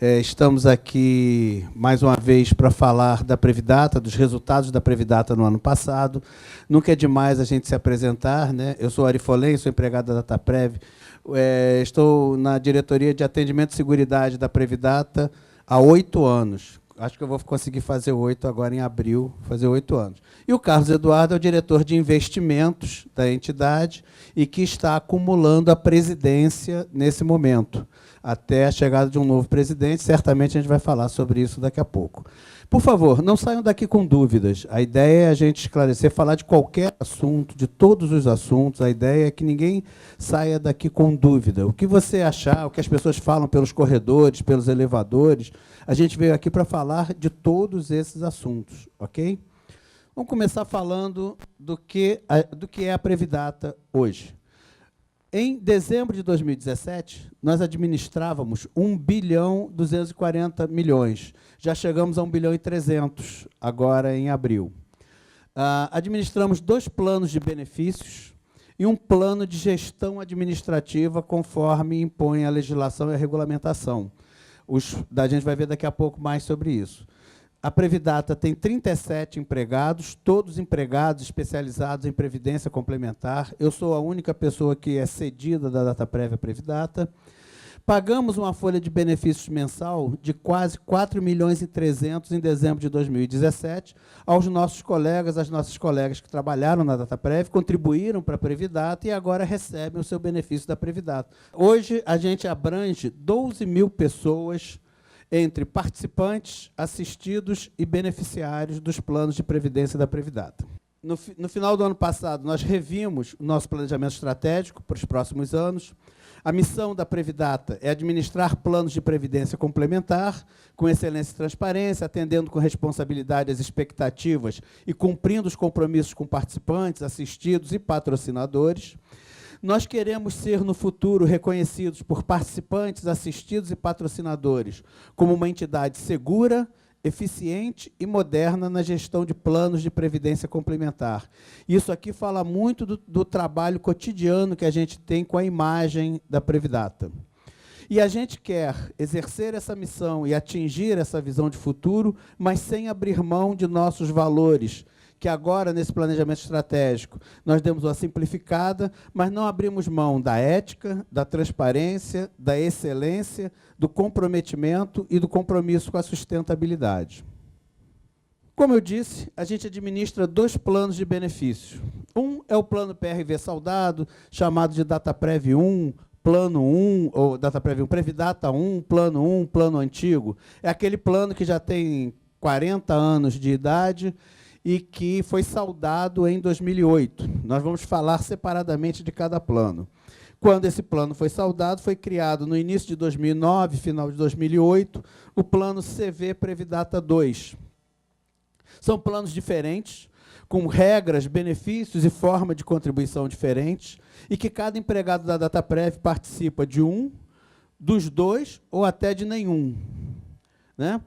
Estamos aqui mais uma vez para falar da Previdata, dos resultados da Previdata no ano passado. Nunca é demais a gente se apresentar, né? Eu sou Ari Folém, sou empregado da Dataprev. Estou na diretoria de atendimento e seguridade da Previdata há 8 anos. Acho que eu vou conseguir fazer 8 agora em abril, fazer 8 anos. E o Carlos Eduardo é o diretor de investimentos da entidade e que está acumulando a presidência nesse momento, até a chegada de um novo presidente. Certamente a gente vai falar sobre isso daqui a pouco. Por favor, não saiam daqui com dúvidas. A ideia é a gente esclarecer, falar de qualquer assunto, de todos os assuntos. A ideia é que ninguém saia daqui com dúvida. O que você achar, o que as pessoas falam pelos corredores, pelos elevadores, a gente veio aqui para falar de todos esses assuntos, ok? Vamos começar falando do que é a Previdata hoje. Em dezembro de 2017, nós administrávamos 1.240 bilhões. Já chegamos a 1.300 bilhão agora em abril. Administramos 2 planos de benefícios e um plano de gestão administrativa conforme impõe a legislação e a regulamentação. A gente vai ver daqui a pouco mais sobre isso. A Previdata tem 37 empregados, todos empregados especializados em previdência complementar. Eu sou a única pessoa que é cedida da Dataprev à Previdata. Pagamos uma folha de benefícios mensal de quase 4,3 milhões em dezembro de 2017 aos nossos colegas, às nossas colegas que trabalharam na Dataprev, contribuíram para a Previdata e agora recebem o seu benefício da Previdata. Hoje, a gente abrange 12 mil pessoas entre participantes, assistidos e beneficiários dos planos de previdência da Previdata. No final do ano passado, nós revimos o nosso planejamento estratégico para os próximos anos. A missão da Previdata é administrar planos de previdência complementar, com excelência e transparência, atendendo com responsabilidade às expectativas e cumprindo os compromissos com participantes, assistidos e patrocinadores. Nós queremos ser, no futuro, reconhecidos por participantes, assistidos e patrocinadores como uma entidade segura, eficiente e moderna na gestão de planos de previdência complementar. Isso aqui fala muito do trabalho cotidiano que a gente tem com a imagem da Previdata. E a gente quer exercer essa missão e atingir essa visão de futuro, mas sem abrir mão de nossos valores, que agora, nesse planejamento estratégico, nós demos uma simplificada, mas não abrimos mão da ética, da transparência, da excelência, do comprometimento e do compromisso com a sustentabilidade. Como eu disse, a gente administra 2 planos de benefícios. Um é o plano PRV Saudado, chamado de Dataprev 1, Plano 1, ou Dataprev 1, Previdata 1, Plano Antigo. É aquele plano que já tem 40 anos de idade, e que foi saudado em 2008. Nós vamos falar separadamente de cada plano. Quando esse plano foi saudado, foi criado no início de 2009, final de 2008, o plano CV Previdata 2. São planos diferentes, com regras, benefícios e forma de contribuição diferentes, e que cada empregado da Dataprev participa de um, dos 2 ou até de nenhum, né?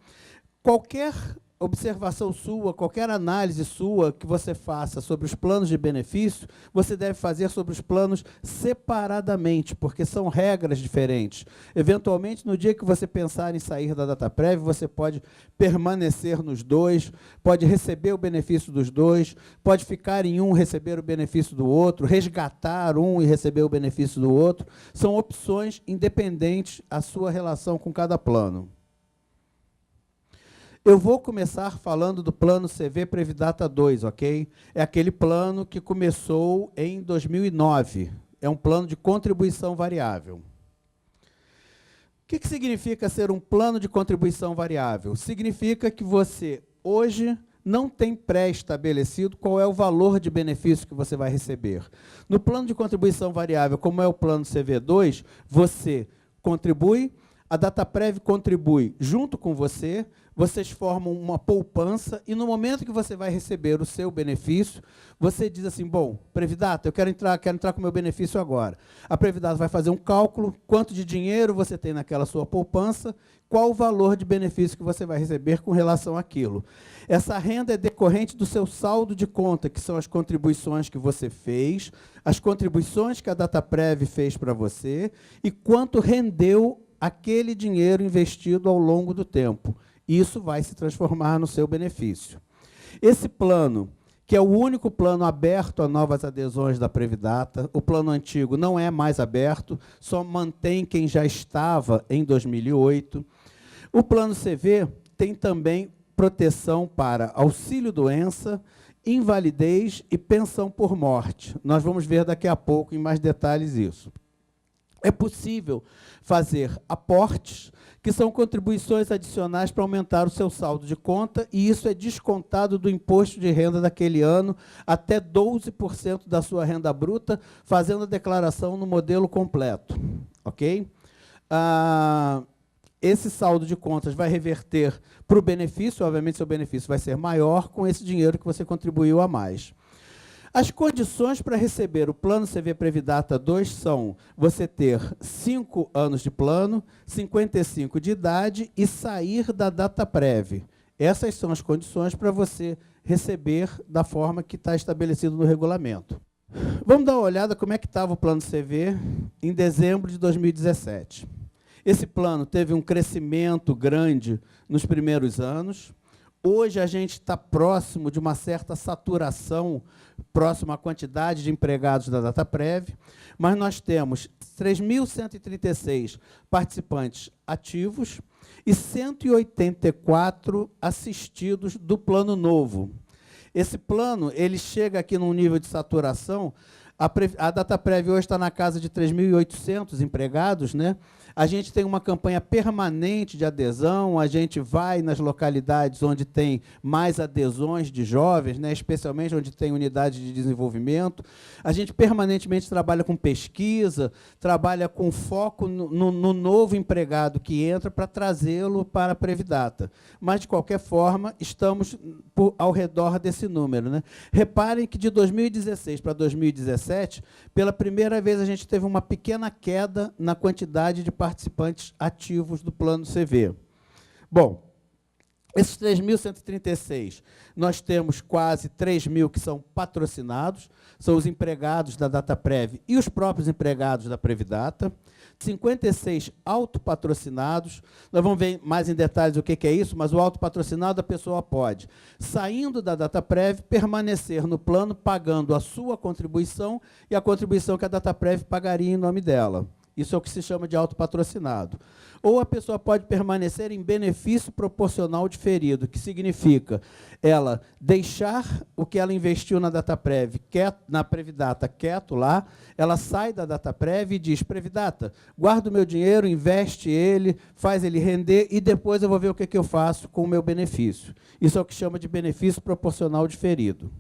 Qualquer observação sua, qualquer análise sua que você faça sobre os planos de benefício, você deve fazer sobre os planos separadamente, porque são regras diferentes. Eventualmente, no dia que você pensar em sair da Dataprev, você pode permanecer nos 2, pode receber o benefício dos 2, pode ficar em um, receber o benefício do outro, resgatar um e receber o benefício do outro. São opções independentes à sua relação com cada plano. Eu vou começar falando do plano CV Previdata 2, ok? É aquele plano que começou em 2009. É um plano de contribuição variável. O que significa ser um plano de contribuição variável? Significa que você, hoje, não tem pré-estabelecido qual é o valor de benefício que você vai receber. No plano de contribuição variável, como é o plano CV2, você contribui, a Dataprev contribui junto com você, vocês formam uma poupança e, no momento que você vai receber o seu benefício, você diz assim, bom, Previdata, eu quero entrar com o meu benefício agora. A Previdata vai fazer um cálculo, quanto de dinheiro você tem naquela sua poupança, qual o valor de benefício que você vai receber com relação àquilo. Essa renda é decorrente do seu saldo de conta, que são as contribuições que você fez, as contribuições que a Dataprev fez para você e quanto rendeu aquele dinheiro investido ao longo do tempo. Isso vai se transformar no seu benefício. Esse plano, que é o único plano aberto a novas adesões da Previdata, o plano antigo não é mais aberto, só mantém quem já estava em 2008. O plano CV tem também proteção para auxílio-doença, invalidez e pensão por morte. Nós vamos ver daqui a pouco em mais detalhes isso. É possível fazer aportes, que são contribuições adicionais para aumentar o seu saldo de conta, e isso é descontado do imposto de renda daquele ano, até 12% da sua renda bruta, fazendo a declaração no modelo completo. Ok? Esse saldo de contas vai reverter para o benefício, obviamente seu benefício vai ser maior com esse dinheiro que você contribuiu a mais. As condições para receber o plano CV Previdata 2 são você ter 5 anos de plano, 55 de idade e sair da DataPrev. Essas são as condições para você receber da forma que está estabelecido no regulamento. Vamos dar uma olhada como é que estava o plano CV em dezembro de 2017. Esse plano teve um crescimento grande nos primeiros anos. Hoje a gente está próximo de uma certa saturação, próximo à quantidade de empregados da DataPrev, mas nós temos 3.136 participantes ativos e 184 assistidos do plano novo. Esse plano ele chega aqui num nível de saturação. A DataPrev hoje está na casa de 3.800 empregados, né? A gente tem uma campanha permanente de adesão, a gente vai nas localidades onde tem mais adesões de jovens, né, especialmente onde tem unidade de desenvolvimento. A gente permanentemente trabalha com pesquisa, trabalha com foco no novo empregado que entra para trazê-lo para a Previdata. Mas, de qualquer forma, estamos ao redor desse número, né? Reparem que de 2016 para 2017, pela primeira vez a gente teve uma pequena queda na quantidade de participantes ativos do plano CV. Bom, esses 3.136, nós temos quase 3.000 que são patrocinados, são os empregados da DataPrev e os próprios empregados da Previdata, 56 autopatrocinados. Nós vamos ver mais em detalhes o que é isso, mas o autopatrocinado a pessoa pode, saindo da DataPrev, permanecer no plano pagando a sua contribuição e a contribuição que a DataPrev pagaria em nome dela. Isso é o que se chama de autopatrocinado. Ou a pessoa pode permanecer em benefício proporcional diferido, que significa ela deixar o que ela investiu na DataPrev, na Previdata, quieto lá, ela sai da DataPrev e diz, Previdata, guarda o meu dinheiro, investe ele, faz ele render e depois eu vou ver o que eu faço com o meu benefício. Isso é o que chama de benefício proporcional diferido.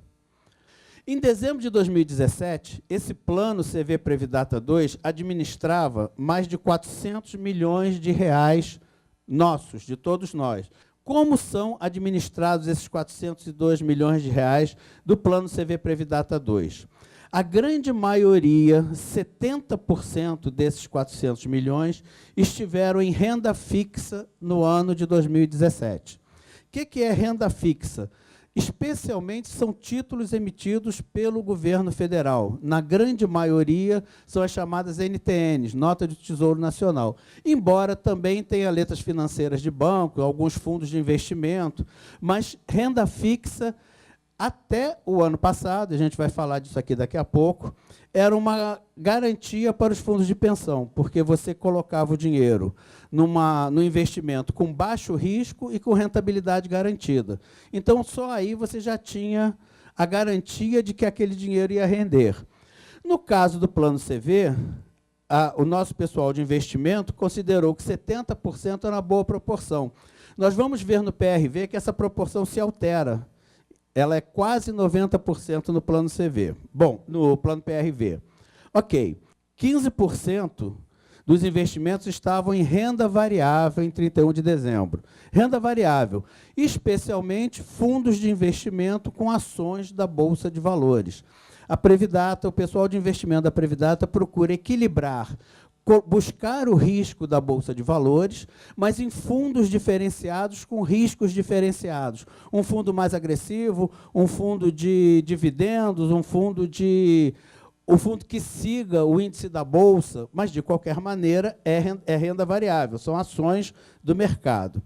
Em dezembro de 2017, esse plano CV Previdata 2 administrava mais de 400 milhões de reais nossos, de todos nós. Como são administrados esses 402 milhões de reais do plano CV Previdata 2? A grande maioria, 70% desses 400 milhões, estiveram em renda fixa no ano de 2017. O que é renda fixa? Especialmente são títulos emitidos pelo governo federal. Na grande maioria, são as chamadas NTNs, Nota do Tesouro Nacional. Embora também tenha letras financeiras de banco, alguns fundos de investimento, mas renda fixa, até o ano passado, a gente vai falar disso aqui daqui a pouco, era uma garantia para os fundos de pensão, porque você colocava o dinheiro no investimento com baixo risco e com rentabilidade garantida. Então, só aí você já tinha a garantia de que aquele dinheiro ia render. No caso do plano CV, o nosso pessoal de investimento considerou que 70% era uma boa proporção. Nós vamos ver no PRV que essa proporção se altera. Ela é quase 90% no plano CV. Bom, no plano PRV. Ok, 15% dos investimentos estavam em renda variável em 31 de dezembro. Renda variável, especialmente fundos de investimento com ações da Bolsa de Valores. A Previdata, o pessoal de investimento da Previdata procura equilibrar, buscar o risco da Bolsa de Valores, mas em fundos diferenciados com riscos diferenciados. Um fundo mais agressivo, um fundo de dividendos, um fundo de o fundo que siga o índice da Bolsa, mas, de qualquer maneira, é renda variável, são ações do mercado.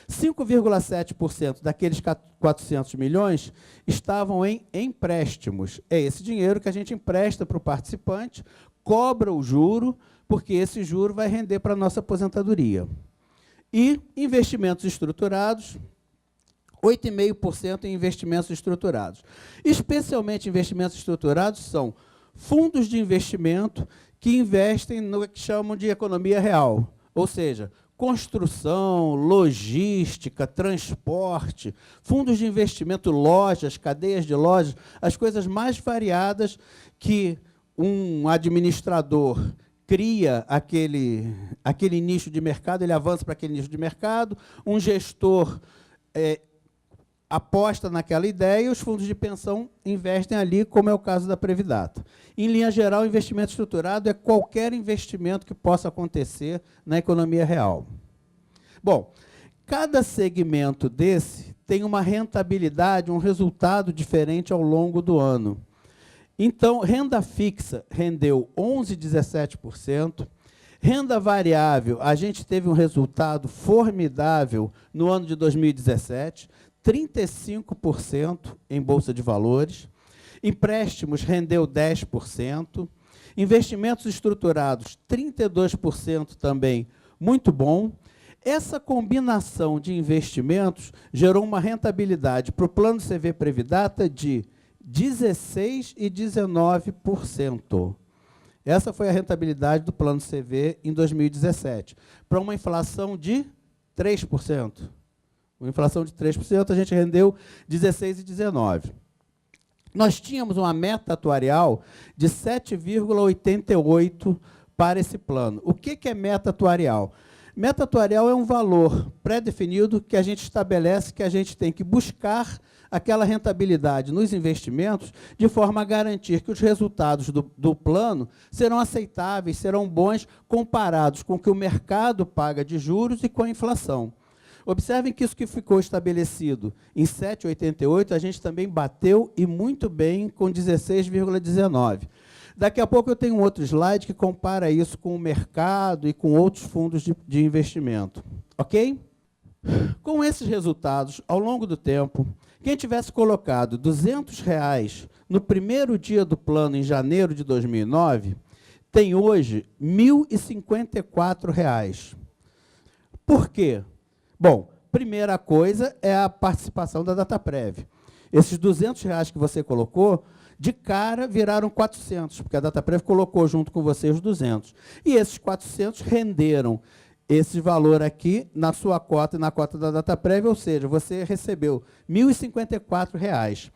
5,7% daqueles 400 milhões estavam em empréstimos. É esse dinheiro que a gente empresta para o participante, cobra o juro, porque esse juro vai render para a nossa aposentadoria. E investimentos estruturados, 8,5% em investimentos estruturados. Especialmente investimentos estruturados são fundos de investimento que investem no que chamam de economia real, ou seja, construção, logística, transporte, fundos de investimento, lojas, cadeias de lojas, as coisas mais variadas que um administrador cria aquele nicho de mercado, ele avança para aquele nicho de mercado, um gestor aposta naquela ideia e os fundos de pensão investem ali, como é o caso da Previdata. Em linha geral, o investimento estruturado é qualquer investimento que possa acontecer na economia real. Bom, cada segmento desse tem uma rentabilidade, um resultado diferente ao longo do ano. Então, renda fixa rendeu 11,17%. Renda variável, a gente teve um resultado formidável no ano de 2017, 35% em Bolsa de Valores. Empréstimos rendeu 10%. Investimentos estruturados, 32% também, muito bom. Essa combinação de investimentos gerou uma rentabilidade para o Plano CV Previdata de 16% e 19%. Essa foi a rentabilidade do Plano CV em 2017, para uma inflação de 3%. Uma inflação de 3%, a gente rendeu 16% e 19%. Nós tínhamos uma meta atuarial de 7,88 para esse plano. O que é meta atuarial? Meta atuarial é um valor pré-definido que a gente estabelece que a gente tem que buscar aquela rentabilidade nos investimentos de forma a garantir que os resultados do plano serão aceitáveis, serão bons comparados com o que o mercado paga de juros e com a inflação. Observem que isso que ficou estabelecido em 7,88, a gente também bateu e muito bem com 16,19. Daqui a pouco eu tenho um outro slide que compara isso com o mercado e com outros fundos de investimento. Ok? Com esses resultados, ao longo do tempo, quem tivesse colocado R$200 no primeiro dia do plano, em janeiro de 2009, tem hoje R$1.054. Por quê? Bom, primeira coisa é a participação da Dataprev. Esses R$200 que você colocou, de cara viraram 400, porque a Dataprev colocou junto com você os 200. E esses 400 renderam esse valor aqui na sua cota e na cota da Dataprev, ou seja, você recebeu R$1.054.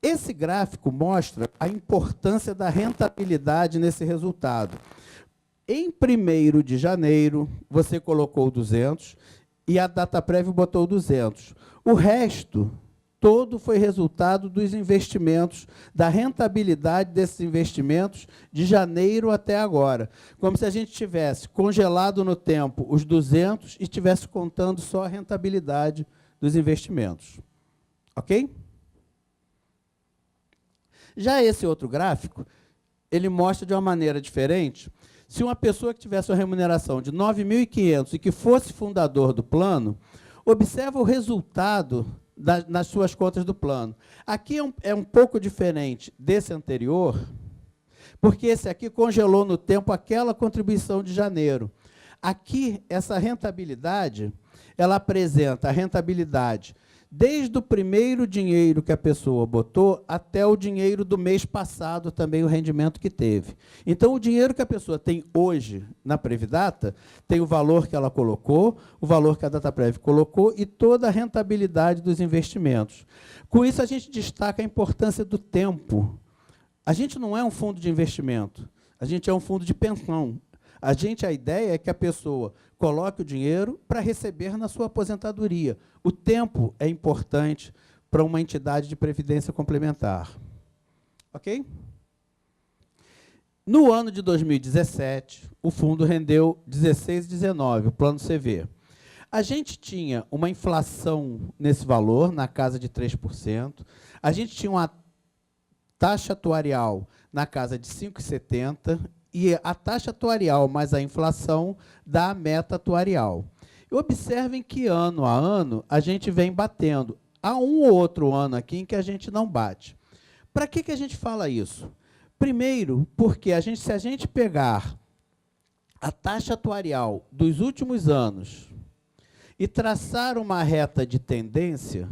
Esse gráfico mostra a importância da rentabilidade nesse resultado. Em 1º de janeiro, você colocou 200 e a Dataprev botou 200. O resto todo foi resultado dos investimentos, da rentabilidade desses investimentos de janeiro até agora. Como se a gente tivesse congelado no tempo os 200 e estivesse contando só a rentabilidade dos investimentos. Ok? Já esse outro gráfico, ele mostra de uma maneira diferente. Se uma pessoa que tivesse uma remuneração de 9.500 e que fosse fundador do plano, observa o resultado nas suas contas do plano. Aqui é um pouco diferente desse anterior, porque esse aqui congelou no tempo aquela contribuição de janeiro. Aqui, essa rentabilidade, ela apresenta a rentabilidade desde o primeiro dinheiro que a pessoa botou até o dinheiro do mês passado, também o rendimento que teve. Então, o dinheiro que a pessoa tem hoje na Previdata tem o valor que ela colocou, o valor que a Dataprev colocou e toda a rentabilidade dos investimentos. Com isso, a gente destaca a importância do tempo. A gente não é um fundo de investimento, a gente é um fundo de pensão. A ideia é que a pessoa coloque o dinheiro para receber na sua aposentadoria. O tempo é importante para uma entidade de previdência complementar. Ok? No ano de 2017, o fundo rendeu 16,19, o plano CV. A gente tinha uma inflação nesse valor, na casa de 3%. A gente tinha uma taxa atuarial na casa de 5,70 e a taxa atuarial mais a inflação dá a meta atuarial. E observem que, ano a ano, a gente vem batendo. Há um ou outro ano aqui em que a gente não bate. Para que a gente fala isso? Primeiro, porque se a gente pegar a taxa atuarial dos últimos anos e traçar uma reta de tendência,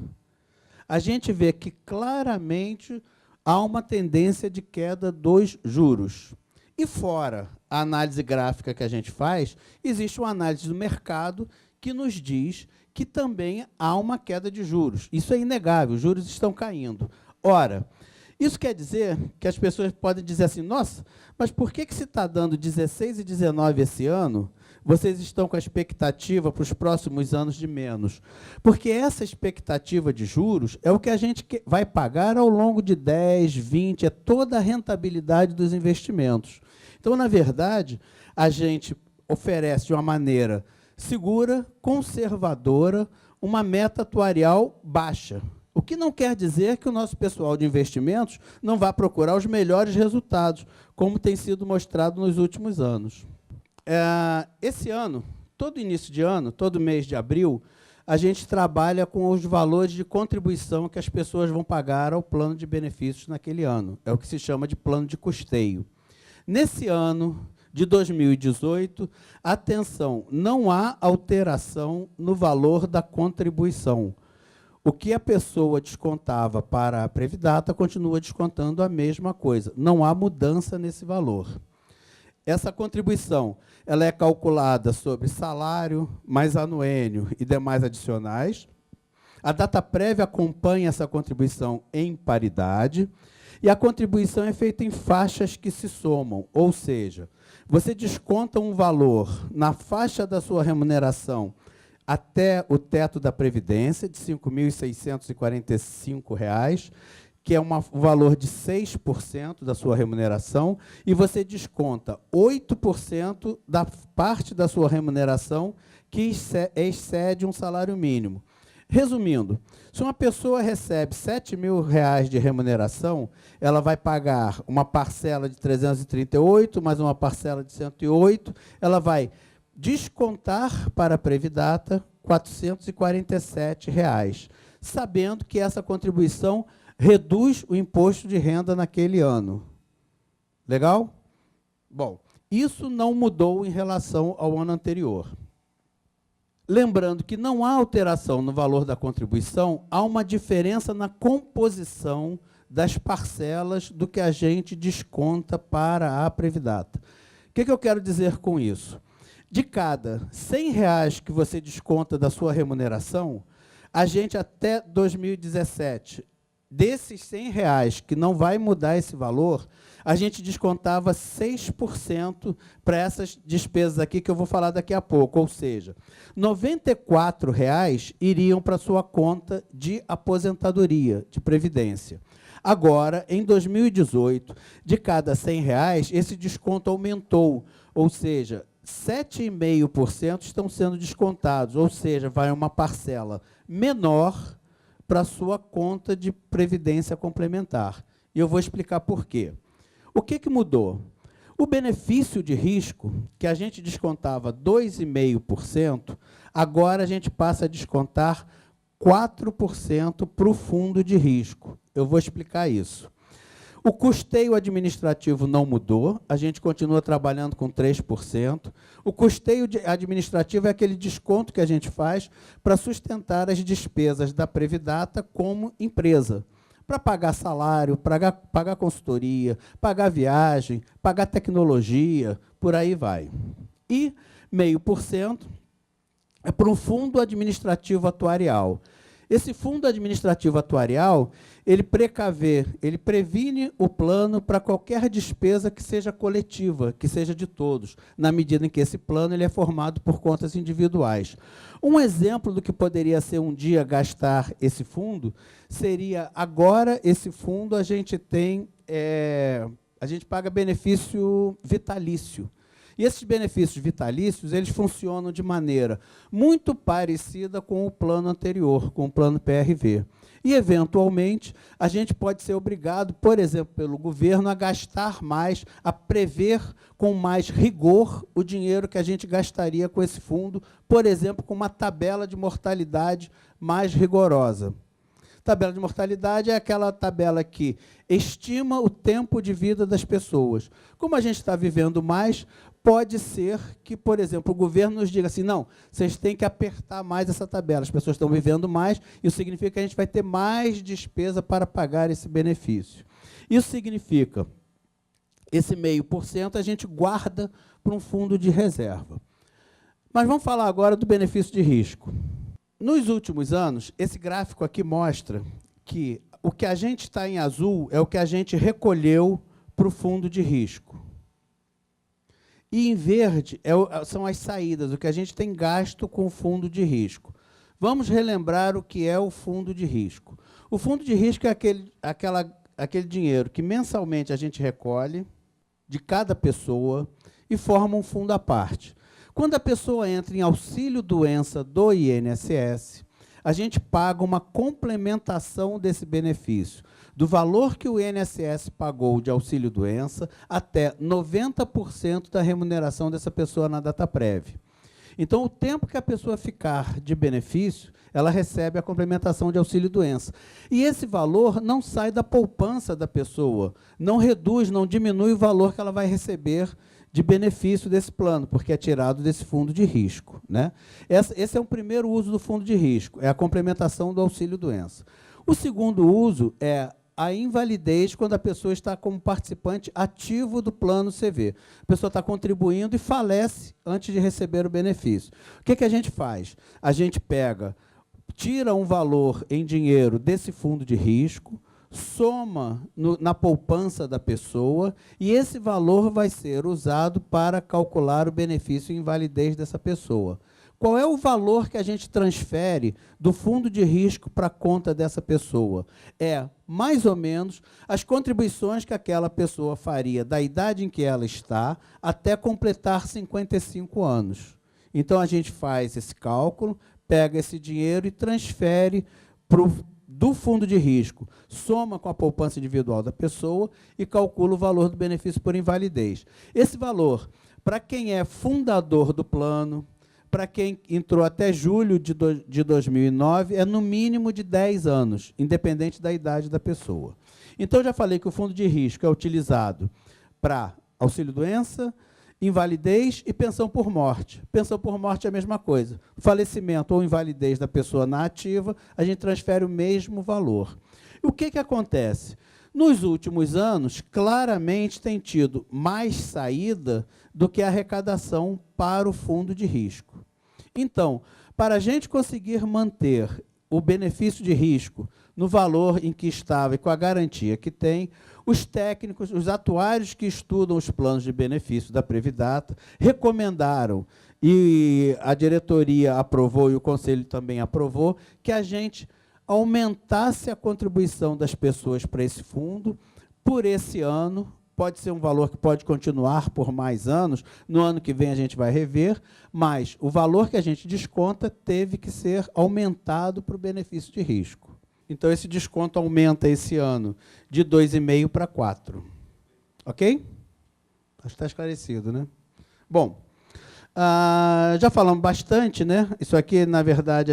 a gente vê que claramente há uma tendência de queda dos juros. E fora a análise gráfica que a gente faz, existe uma análise do mercado que nos diz que também há uma queda de juros. Isso é inegável, os juros estão caindo. Ora, isso quer dizer que as pessoas podem dizer assim, nossa, mas por que se está dando 16 e 19 esse ano, vocês estão com a expectativa para os próximos anos de menos? Porque essa expectativa de juros é o que a gente vai pagar ao longo de 10, 20, é toda a rentabilidade dos investimentos. Então, na verdade, a gente oferece de uma maneira segura, conservadora, uma meta atuarial baixa. O que não quer dizer que o nosso pessoal de investimentos não vá procurar os melhores resultados, como tem sido mostrado nos últimos anos. Esse ano, todo início de ano, todo mês de abril, a gente trabalha com os valores de contribuição que as pessoas vão pagar ao plano de benefícios naquele ano. É o que se chama de plano de custeio. Nesse ano de 2018, atenção, não há alteração no valor da contribuição. O que a pessoa descontava para a Previdata continua descontando a mesma coisa. Não há mudança nesse valor. Essa contribuição ela é calculada sobre salário, mais anuênio e demais adicionais. A Dataprev acompanha essa contribuição em paridade e a contribuição é feita em faixas que se somam, ou seja, você desconta um valor na faixa da sua remuneração até o teto da Previdência, de R$ 5.645, que é um valor de 6% da sua remuneração, e você desconta 8% da parte da sua remuneração que excede um salário mínimo. Resumindo, se uma pessoa recebe R$ 7.000 de remuneração, ela vai pagar uma parcela de 338, mais uma parcela de 108, ela vai descontar para a Previdata R$ 447, sabendo que essa contribuição reduz o imposto de renda naquele ano. Legal? Bom, isso não mudou em relação ao ano anterior. Lembrando que não há alteração no valor da contribuição, há uma diferença na composição das parcelas do que a gente desconta para a Previdata. O que eu quero dizer com isso? De cada R$ 100 que você desconta da sua remuneração, a gente até 2017, desses R$ 100 que não vai mudar esse valor, a gente descontava 6% para essas despesas aqui que eu vou falar daqui a pouco, ou seja, R$ 94 iriam para a sua conta de aposentadoria, de previdência. Agora, em 2018, de cada R$ 100, esse desconto aumentou, ou seja, 7,5% estão sendo descontados, ou seja, vai uma parcela menor para a sua conta de previdência complementar. E eu vou explicar por quê. O que mudou? O benefício de risco, que a gente descontava 2,5%, agora a gente passa a descontar 4% para o fundo de risco. Eu vou explicar isso. O custeio administrativo não mudou, a gente continua trabalhando com 3%. O custeio administrativo é aquele desconto que a gente faz para sustentar as despesas da Previdata como empresa, para pagar salário, pagar consultoria, pagar viagem, pagar tecnologia, por aí vai. E 0,5% é para um fundo administrativo atuarial. Esse fundo administrativo atuarial, ele previne o plano para qualquer despesa que seja coletiva, que seja de todos, na medida em que esse plano ele é formado por contas individuais. Um exemplo do que poderia ser um dia gastar esse fundo seria, agora, esse fundo a gente paga benefício vitalício. E esses benefícios vitalícios, eles funcionam de maneira muito parecida com o plano anterior, com o plano PRV. E, eventualmente, a gente pode ser obrigado, por exemplo, pelo governo, a gastar mais, a prever com mais rigor o dinheiro que a gente gastaria com esse fundo, por exemplo, com uma tabela de mortalidade mais rigorosa. Tabela de mortalidade é aquela tabela que estima o tempo de vida das pessoas. Como a gente está vivendo mais, pode ser que, por exemplo, o governo nos diga assim, não, vocês têm que apertar mais essa tabela, as pessoas estão vivendo mais, isso significa que a gente vai ter mais despesa para pagar esse benefício. Isso significa, esse 0,5% a gente guarda para um fundo de reserva. Mas vamos falar agora do benefício de risco. Nos últimos anos, esse gráfico aqui mostra que o que a gente está em azul é o que a gente recolheu para o fundo de risco. E em verde são as saídas, o que a gente tem gasto com o fundo de risco. Vamos relembrar o que é o fundo de risco. O fundo de risco é aquele dinheiro que mensalmente a gente recolhe de cada pessoa e forma um fundo à parte. Quando a pessoa entra em auxílio-doença do INSS, a gente paga uma complementação desse benefício, do valor que o INSS pagou de auxílio-doença até 90% da remuneração dessa pessoa na DataPrev. Então, o tempo que a pessoa ficar de benefício, ela recebe a complementação de auxílio-doença. E esse valor não sai da poupança da pessoa, não reduz, não diminui o valor que ela vai receber de benefício desse plano, porque é tirado desse fundo de risco, né? Esse é o primeiro uso do fundo de risco, é a complementação do auxílio-doença. O segundo uso é a invalidez quando a pessoa está como participante ativo do plano CV. A pessoa está contribuindo e falece antes de receber o benefício. O que a gente faz? A gente tira um valor em dinheiro desse fundo de risco, soma na poupança da pessoa e esse valor vai ser usado para calcular o benefício e invalidez dessa pessoa. Qual é o valor que a gente transfere do fundo de risco para a conta dessa pessoa? É, mais ou menos, as contribuições que aquela pessoa faria da idade em que ela está até completar 55 anos. Então, a gente faz esse cálculo, pega esse dinheiro e transfere do fundo de risco, soma com a poupança individual da pessoa e calcula o valor do benefício por invalidez. Esse valor, para quem é fundador do plano, para quem entrou até julho de 2009, é no mínimo de 10 anos, independente da idade da pessoa. Então, eu já falei que o fundo de risco é utilizado para auxílio-doença, invalidez e pensão por morte. Pensão por morte é a mesma coisa. Falecimento ou invalidez da pessoa na ativa, a gente transfere o mesmo valor. E o que acontece? Nos últimos anos, claramente tem tido mais saída do que arrecadação para o fundo de risco. Então, para a gente conseguir manter o benefício de risco no valor em que estava e com a garantia que tem, os técnicos, os atuários que estudam os planos de benefício da Previdata recomendaram, e a diretoria aprovou e o conselho também aprovou, que a gente aumentasse a contribuição das pessoas para esse fundo por esse ano. Pode ser um valor que pode continuar por mais anos, no ano que vem a gente vai rever, mas o valor que a gente desconta teve que ser aumentado para o benefício de risco. Então, esse desconto aumenta esse ano de 2,5 para 4. Ok? Acho que está esclarecido, né? Bom, já falamos bastante, né? Isso aqui, na verdade,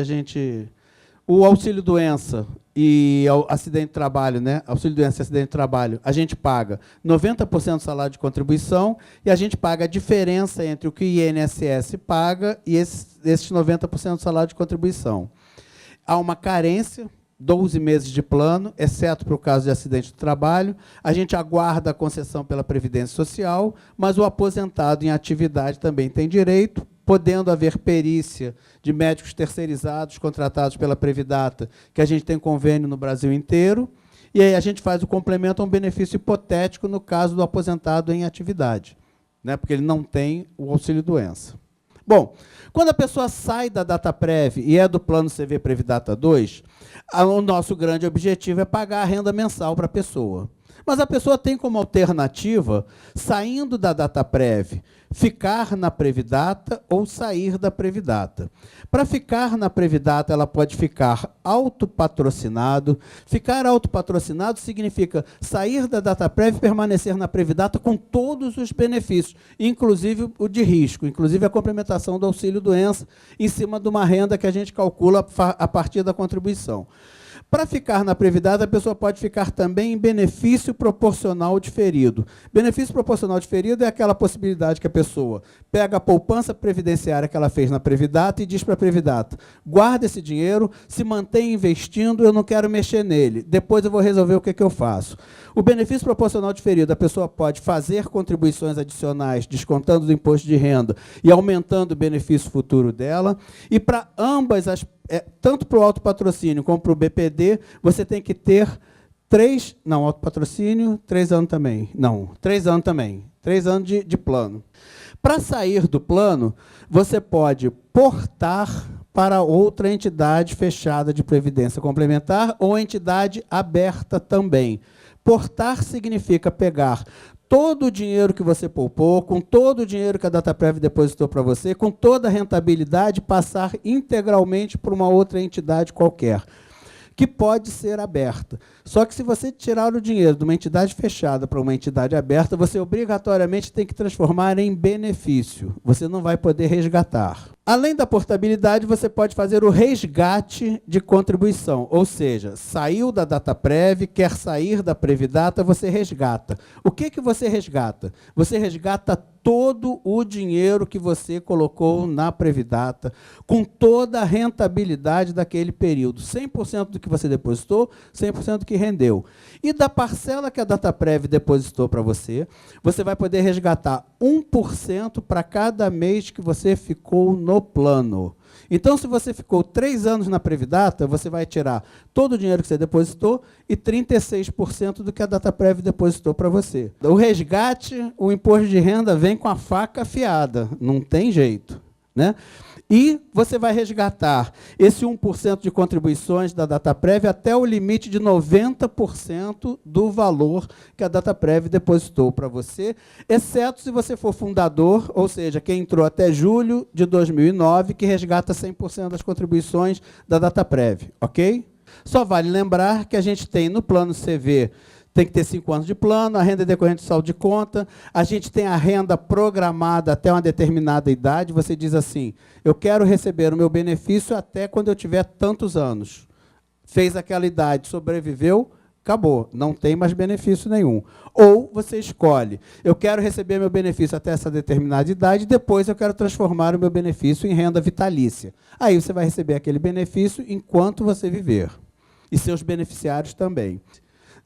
o auxílio-doença e acidente de trabalho, né? Auxílio-doença e acidente de trabalho, a gente paga 90% do salário de contribuição e a gente paga a diferença entre o que o INSS paga e esses 90% do salário de contribuição. Há uma carência, 12 meses de plano, exceto para o caso de acidente de trabalho. A gente aguarda a concessão pela Previdência Social, mas o aposentado em atividade também tem direito, podendo haver perícia de médicos terceirizados contratados pela Previdata, que a gente tem convênio no Brasil inteiro, e aí a gente faz o complemento a um benefício hipotético no caso do aposentado em atividade, né, porque ele não tem o auxílio-doença. Bom, quando a pessoa sai da DataPrev e é do plano CV Previdata 2, o nosso grande objetivo é pagar a renda mensal para a pessoa. Mas a pessoa tem como alternativa, saindo da DataPrev, ficar na Previdata ou sair da Previdata. Para ficar na Previdata, ela pode ficar autopatrocinado. Ficar autopatrocinado significa sair da DataPrev e permanecer na Previdata com todos os benefícios, inclusive o de risco, inclusive a complementação do auxílio-doença, em cima de uma renda que a gente calcula a partir da contribuição. Para ficar na Previdata, a pessoa pode ficar também em benefício proporcional diferido. Benefício proporcional diferido é aquela possibilidade que a pessoa pega a poupança previdenciária que ela fez na Previdata e diz para a Previdata, guarda esse dinheiro, se mantém investindo, eu não quero mexer nele, depois eu vou resolver o que eu faço. O benefício proporcional diferido, a pessoa pode fazer contribuições adicionais, descontando do imposto de renda e aumentando o benefício futuro dela, e para ambas tanto para o autopatrocínio como para o BPD, você tem que ter 3 anos também. Não, 3 anos também. 3 anos de plano. Para sair do plano, você pode portar para outra entidade fechada de previdência complementar ou entidade aberta também. Portar significa pegar todo o dinheiro que você poupou, com todo o dinheiro que a DataPrev depositou para você, com toda a rentabilidade, passar integralmente para uma outra entidade qualquer, que pode ser aberta. Só que se você tirar o dinheiro de uma entidade fechada para uma entidade aberta, você obrigatoriamente tem que transformar em benefício. Você não vai poder resgatar. Além da portabilidade, você pode fazer o resgate de contribuição, ou seja, saiu da DataPrev, quer sair da Previdata, você resgata. O que você resgata? Você resgata todo o dinheiro que você colocou na Previdata, com toda a rentabilidade daquele período, 100% do que você depositou, 100% do que rendeu. E da parcela que a DataPrev depositou para você, você vai poder resgatar 1% para cada mês que você ficou no plano. Então, se você ficou 3 anos na Previdata, você vai tirar todo o dinheiro que você depositou e 36% do que a DataPrev depositou para você. O resgate, o imposto de renda vem com a faca afiada, não tem jeito, né? E você vai resgatar esse 1% de contribuições da DataPrev até o limite de 90% do valor que a DataPrev depositou para você, exceto se você for fundador, ou seja, quem entrou até julho de 2009, que resgata 100% das contribuições da DataPrev, ok? Só vale lembrar que a gente tem no plano CV, tem que ter 5 anos de plano, a renda decorrente de saldo de conta, a gente tem a renda programada até uma determinada idade, você diz assim, eu quero receber o meu benefício até quando eu tiver tantos anos. Fez aquela idade, sobreviveu, acabou, não tem mais benefício nenhum. Ou você escolhe, eu quero receber meu benefício até essa determinada idade, depois eu quero transformar o meu benefício em renda vitalícia. Aí você vai receber aquele benefício enquanto você viver. E seus beneficiários também.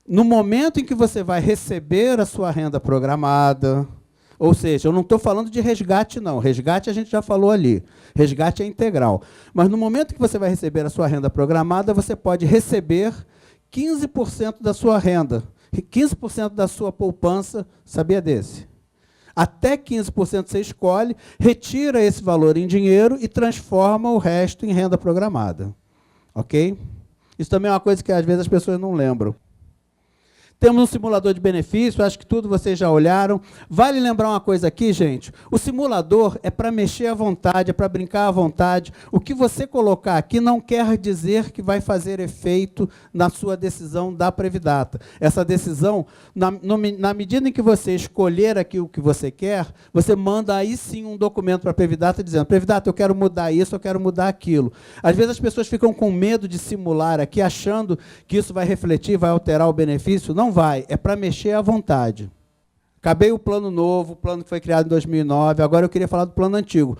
No momento em que você vai receber a sua renda programada, ou seja, eu não estou falando de resgate, não. Resgate a gente já falou ali. Resgate é integral. Mas no momento que você vai receber a sua renda programada, você pode receber 15% da sua renda, 15% da sua poupança, sabia desse? Até 15% você escolhe, retira esse valor em dinheiro e transforma o resto em renda programada. Ok? Isso também é uma coisa que às vezes as pessoas não lembram. Temos um simulador de benefício, acho que tudo vocês já olharam. Vale lembrar uma coisa aqui, gente. O simulador é para mexer à vontade, é para brincar à vontade. O que você colocar aqui não quer dizer que vai fazer efeito na sua decisão da Previdata. Essa decisão, na medida em que você escolher aqui o que você quer, você manda aí sim um documento para a Previdata dizendo, Previdata, eu quero mudar isso, eu quero mudar aquilo. Às vezes as pessoas ficam com medo de simular aqui, achando que isso vai refletir, vai alterar o benefício. Não vai, é para mexer à vontade. Acabei o plano novo, o plano que foi criado em 2009, agora eu queria falar do plano antigo.